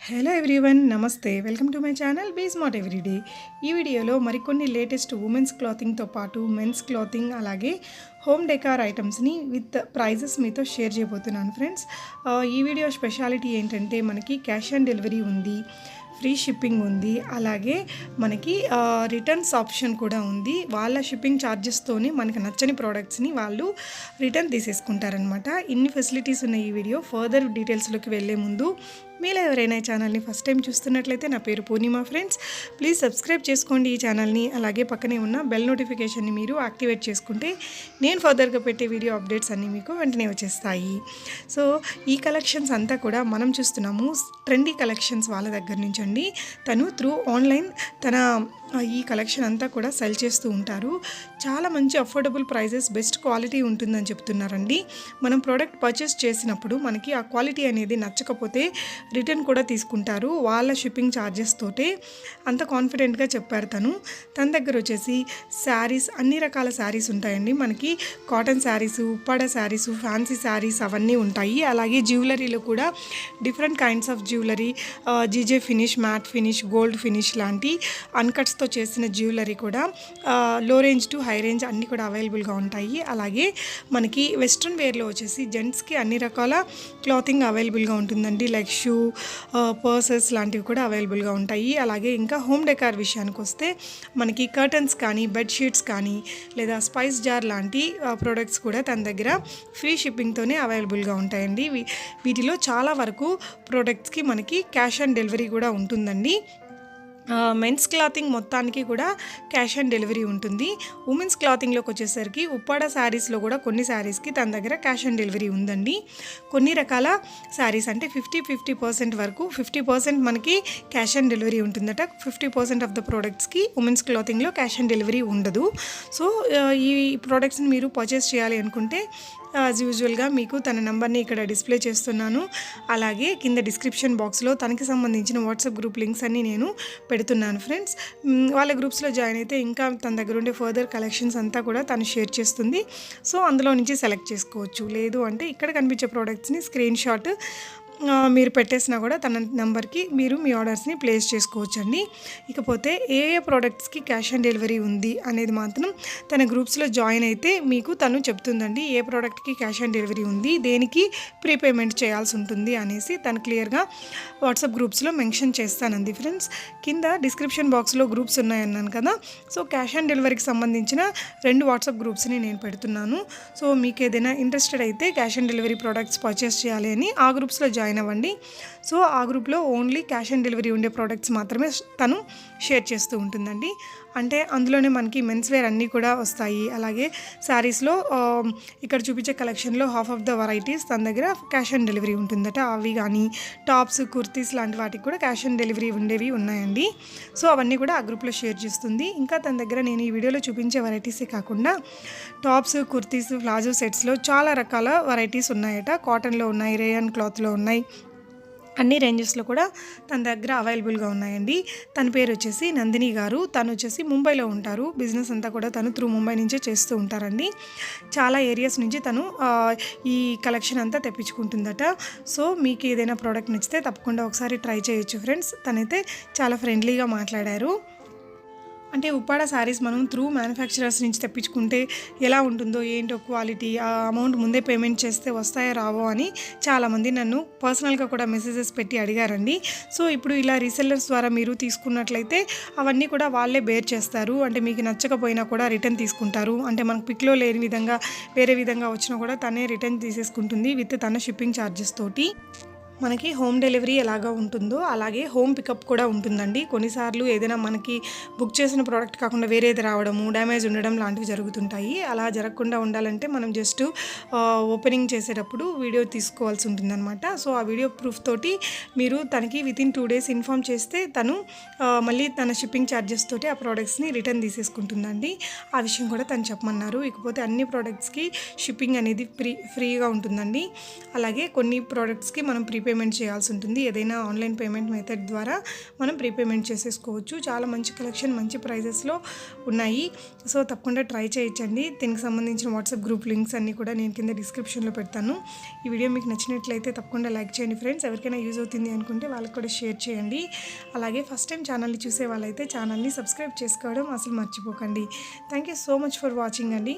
Hello everyone, నమస్తే. Welcome to my channel Be Smart Everyday. ఈ వీడియోలో మరికొన్ని లేటెస్ట్ ఉమెన్స్ క్లాతింగ్తో పాటు మెన్స్ క్లాతింగ్ అలాగే హోమ్ డెకార్ ఐటమ్స్ని విత్ ప్రైజెస్ మీతో షేర్ చేయబోతున్నాను ఫ్రెండ్స్. ఈ వీడియో స్పెషాలిటీ ఏంటంటే మనకి క్యాష్ ఆన్ డెలివరీ ఉంది, ఫ్రీ షిప్పింగ్ ఉంది, అలాగే మనకి రిటర్న్స్ ఆప్షన్ కూడా ఉంది. వాళ్ళ షిప్పింగ్ ఛార్జెస్తోనే మనకి నచ్చని ప్రోడక్ట్స్ని వాళ్ళు రిటర్న్ తీసేసుకుంటారనమాట. ఇన్ని ఫెసిలిటీస్ ఉన్న ఈ వీడియో ఫర్దర్ డీటెయిల్స్లోకి వెళ్ళే ముందు మీలో ఎవరైనా ఈ ఛానల్ని ఫస్ట్ టైం చూస్తున్నట్లయితే నా పేరు పూర్ణిమ ఫ్రెండ్స్. ప్లీజ్ సబ్స్క్రైబ్ చేసుకోండి ఈ ఛానల్ని. అలాగే పక్కనే ఉన్న బెల్ నోటిఫికేషన్ని మీరు యాక్టివేట్ చేసుకుంటే నేను ఫర్దర్గా పెట్టే వీడియో అప్డేట్స్ అన్నీ మీకు వెంటనే వచ్చేస్తాయి. సో ఈ కలెక్షన్స్ అంతా కూడా మనం చూస్తున్నాము ట్రెండీ కలెక్షన్స్ వాళ్ళ దగ్గర నుంచి అండి. తను త్రూ ఆన్లైన్ తన ఈ కలెక్షన్ అంతా కూడా సెల్ చేస్తూ ఉంటారు. చాలా మంచి అఫోర్డబుల్ ప్రైజెస్, బెస్ట్ క్వాలిటీ ఉంటుందని చెప్తున్నారండి. మనం ప్రోడక్ట్ పర్చేస్ చేసినప్పుడు మనకి ఆ క్వాలిటీ అనేది నచ్చకపోతే రిటర్న్ కూడా తీసుకుంటారు వాళ్ళ షిప్పింగ్ ఛార్జెస్ తోటే. అంత కాన్ఫిడెంట్గా చెప్పారు తన దగ్గర వచ్చేసి శారీస్, అన్ని రకాల శారీస్ ఉంటాయండి. మనకి కాటన్ శారీస్, ఉప్పాడ శారీస్, ఫ్యాన్సీ శారీస్ అవన్నీ ఉంటాయి. అలాగే జ్యువెలరీలో కూడా different kinds of jewellery, GJ finish, matte finish, gold finish లాంటి అన్కట్స్తో చేసిన జ్యువెలరీ కూడా లో రేంజ్ టు హై రేంజ్ అన్నీ కూడా అవైలబుల్గా ఉంటాయి. అలాగే మనకి వెస్ట్రన్ వేర్లో వచ్చేసి జెంట్స్కి అన్ని రకాల క్లాతింగ్ అవైలబుల్గా ఉంటుందండి. లైక్ షూ, పర్సెస్ లాంటివి కూడా అవైలబుల్గా ఉంటాయి. అలాగే ఇంకా హోమ్ డెకార్ విషయానికి వస్తే మనకి కర్టన్స్ కానీ, బెడ్షీట్స్ కానీ, లేదా స్పైస్ జార్ లాంటి ప్రోడక్ట్స్ కూడా తన దగ్గర ఫ్రీ షిప్పింగ్తోనే అవైలబుల్గా ఉంటాయండి. వీటిలో చాలా వరకు ప్రోడక్ట్స్కి మనకి క్యాష్ ఆన్ డెలివరీ కూడా ఉంటుందండి. మెన్స్ క్లాతింగ్ మొత్తానికి కూడా క్యాష్ ఆన్ డెలివరీ ఉంటుంది. ఉమెన్స్ క్లాతింగ్లోకి వచ్చేసరికి ఉప్పాడ శారీస్లో కూడా కొన్ని శారీస్కి తన దగ్గర క్యాష్ ఆన్ డెలివరీ ఉందండి. కొన్ని రకాల శారీస్ అంటే 50% వరకు 50% మనకి క్యాష్ ఆన్ డెలివరీ ఉంటుందట. 50% ఆఫ్ ద ప్రోడక్ట్స్కి ఉమెన్స్ క్లాతింగ్లో క్యాష్ ఆన్ డెలివరీ ఉండదు. సో ఈ ప్రోడక్ట్స్ని మీరు పర్చేస్ చేయాలి అనుకుంటే యాజ్ యూజువల్గా మీకు తన నెంబర్ని ఇక్కడ డిస్ప్లే చేస్తున్నాను. అలాగే కింద డిస్క్రిప్షన్ బాక్స్లో తనకి సంబంధించిన వాట్సాప్ గ్రూప్ లింక్స్ అన్నీ నేను పెడుతున్నాను ఫ్రెండ్స్. వాళ్ళ గ్రూప్స్లో జాయిన్ అయితే ఇంకా తన దగ్గర ఉండే ఫర్దర్ కలెక్షన్స్ అంతా కూడా తను షేర్ చేస్తుంది. సో అందులో నుంచి సెలెక్ట్ చేసుకోవచ్చు. లేదు అంటే ఇక్కడ కనిపించే ప్రోడక్ట్స్ని స్క్రీన్ షాట్ మీరు పెట్టేసినా కూడా తన నెంబర్కి మీరు మీ ఆర్డర్స్ని ప్లేస్ చేసుకోవచ్చండి. ఇకపోతే ఏ ప్రోడక్ట్స్కి క్యాష్ ఆన్ డెలివరీ ఉంది అనేది మాత్రం తన గ్రూప్స్లో జాయిన్ అయితే మీకు తను చెప్తుందండి. ఏ ప్రోడక్ట్కి క్యాష్ ఆన్ డెలివరీ ఉంది, దేనికి ప్రీపేమెంట్ చేయాల్సి ఉంటుంది అనేసి తను క్లియర్గా వాట్సాప్ గ్రూప్స్లో మెన్షన్ చేస్తానండి ఫ్రెండ్స్. కింద డిస్క్రిప్షన్ బాక్స్లో గ్రూప్స్ ఉన్నాయన్నాను కదా. సో క్యాష్ ఆన్ డెలివరీకి సంబంధించిన 2 వాట్సాప్ గ్రూప్స్ని నేను పెడుతున్నాను. సో మీకు ఏదైనా ఇంట్రెస్టెడ్ అయితే cash on delivery products purchase చేయాలి అని ఆ గ్రూప్స్లో జాయిన్ అవ్వండి. సో ఆ గ్రూప్లో ఓన్లీ క్యాష్ ఆన్ డెలివరీ ఉండే ప్రోడక్ట్స్ మాత్రమే తను షేర్ చేస్తూ ఉంటుందండి. అంటే అందులోనే మనకి మెన్స్ వేర్ అన్నీ కూడా వస్తాయి. అలాగే శారీస్లో ఇక్కడ చూపించే కలెక్షన్లో హాఫ్ ఆఫ్ ద వెరైటీస్ తన దగ్గర క్యాష్ ఆన్ డెలివరీ ఉంటుందట. అవి కానీ టాప్స్, కుర్తీస్ లాంటి వాటికి కూడా క్యాష్ ఆన్ డెలివరీ ఉండేవి ఉన్నాయండి. సో అవన్నీ కూడా ఆ గ్రూప్లో షేర్ చేస్తుంది. ఇంకా తన దగ్గర నేను ఈ వీడియోలో చూపించే వెరైటీసే కాకుండా టాప్స్, కుర్తీస్, ప్లాజో సెట్స్లో చాలా రకాల వెరైటీస్ ఉన్నాయట. కాటన్లో ఉన్నాయి, రేయన్ క్లాత్లో ఉన్నాయి, అన్ని రేంజెస్లో కూడా తన దగ్గర అవైలబుల్గా ఉన్నాయండి. తన పేరు వచ్చేసి నందిని గారు. తను వచ్చేసి ముంబైలో ఉంటారు. బిజినెస్ అంతా కూడా తను త్రూ ముంబై నుంచే చేస్తూ ఉంటారండి. చాలా ఏరియాస్ నుంచి తను ఈ కలెక్షన్ అంతా తెప్పించుకుంటుందట. సో మీకు ఏదైనా ప్రోడక్ట్ నచ్చితే తప్పకుండా ఒకసారి ట్రై చేయొచ్చు ఫ్రెండ్స్. తనైతే చాలా ఫ్రెండ్లీగా మాట్లాడారు. అంటే ఉప్పాడ శారీస్ మనం త్రూ మ్యానుఫ్యాక్చరర్స్ నుంచి తెప్పించుకుంటే ఎలా ఉంటుందో ఏంటో క్వాలిటీ, ఆ అమౌంట్ ముందే పేమెంట్ చేస్తే వస్తాయో రావో అని చాలామంది నన్ను పర్సనల్గా కూడా మెసేజెస్ పెట్టి అడిగారండి. సో ఇప్పుడు ఇలా రీసెల్లర్స్ ద్వారా మీరు తీసుకున్నట్లయితే అవన్నీ కూడా వాళ్ళే బేర్ చేస్తారు. అంటే మీకు నచ్చకపోయినా కూడా రిటర్న్ తీసుకుంటారు. అంటే మనకు పిక్లో లేని విధంగా వేరే విధంగా వచ్చినా కూడా తనే రిటర్న్ తీసేసుకుంటుంది విత్ తన షిప్పింగ్ ఛార్జెస్ తోటి. మనకి హోమ్ డెలివరీ ఎలాగా ఉంటుందో అలాగే హోమ్ పికప్ కూడా ఉంటుందండి. కొన్నిసార్లు ఏదైనా మనకి బుక్ చేసిన ప్రోడక్ట్ కాకుండా వేరేది రావడము, డ్యామేజ్ ఉండడం లాంటివి జరుగుతుంటాయి. అలా జరగకుండా ఉండాలంటే మనం జస్ట్ ఓపెనింగ్ చేసేటప్పుడు వీడియో తీసుకోవాల్సి ఉంటుందన్నమాట. సో ఆ వీడియో ప్రూఫ్ తోటి మీరు తనకి వితిన్ 2 days ఇన్ఫామ్ చేస్తే తను మళ్ళీ తన షిప్పింగ్ ఛార్జెస్ తోటి ఆ ప్రోడక్ట్స్ని రిటర్న్ తీసేసుకుంటుందండి. ఆ విషయం కూడా తను చెప్పమన్నారు. ఇకపోతే అన్ని ప్రోడక్ట్స్కి షిప్పింగ్ అనేది ఫ్రీగా ఉంటుందండి. అలాగే కొన్ని ప్రోడక్ట్స్కి మనం ప్రీపేమెంట్ చేయాల్సి ఉంటుంది. ఏదైనా ఆన్లైన్ పేమెంట్ మెథడ్ ద్వారా మనం ప్రీపేమెంట్ చేసేసుకోవచ్చు. చాలా మంచి కలెక్షన్, మంచి ప్రైజెస్లో ఉన్నాయి. సో తప్పకుండా ట్రై చేయొచ్చండి. దీనికి సంబంధించిన వాట్సాప్ గ్రూప్ లింక్స్ అన్నీ కూడా నేను కింద డిస్క్రిప్షన్లో పెడతాను. ఈ వీడియో మీకు నచ్చినట్లయితే తప్పకుండా లైక్ చేయండి ఫ్రెండ్స్. ఎవరికైనా యూజ్ అవుతుంది అనుకుంటే వాళ్ళకి కూడా షేర్ చేయండి. అలాగే ఫస్ట్ టైం ఛానల్ని చూసే వాళ్ళైతే ఛానల్ని సబ్స్క్రైబ్ చేసుకోవడం అసలు మర్చిపోకండి. Thank you so much for watching అండి.